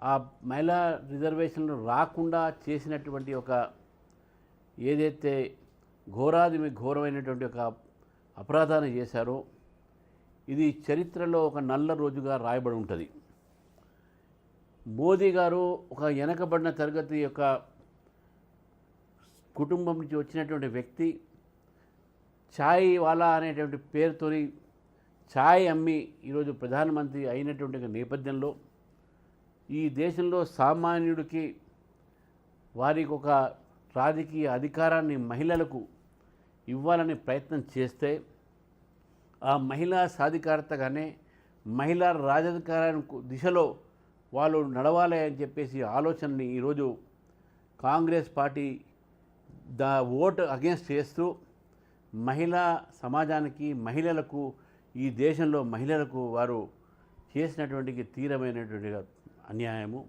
ఆ మహిళా రిజర్వేషన్లు రాకుండా చేసినటువంటి ఒక ఏదైతే ఘోరమైనటువంటి ఒక అపరాధాన్ని చేశారో ఇది చరిత్రలో ఒక నల్ల రోజుగా రాయబడి ఉంటుంది. మోదీ గారు ఒక వెనకబడిన తరగతి యొక్క కుటుంబం నుంచి వచ్చినటువంటి వ్యక్తి, ఛాయ్ వాలా అనేటువంటి పేరుతోని ఛాయ్ అమ్మి ఈరోజు ప్రధానమంత్రి అయినటువంటి నేపథ్యంలో ఈ దేశంలో సామాన్యుడికి వారికి ఒక రాజకీయ అధికారాన్ని మహిళలకు ఇవ్వాలని ప్రయత్నం చేస్తే ఆ మహిళా సాధికారతగానే మహిళా రాజధికారానికి దిశలో వాళ్ళు నడవాలి అని చెప్పేసి ఆలోచనని ఈరోజు కాంగ్రెస్ పార్టీ ఓట్ అగేన్స్ట్ చేస్తూ మహిళా సమాజానికి మహిళలకు ఈ దేశంలో మహిళలకు వారు చేసినటువంటి తీవ్రమైనటువంటి అన్యాయము.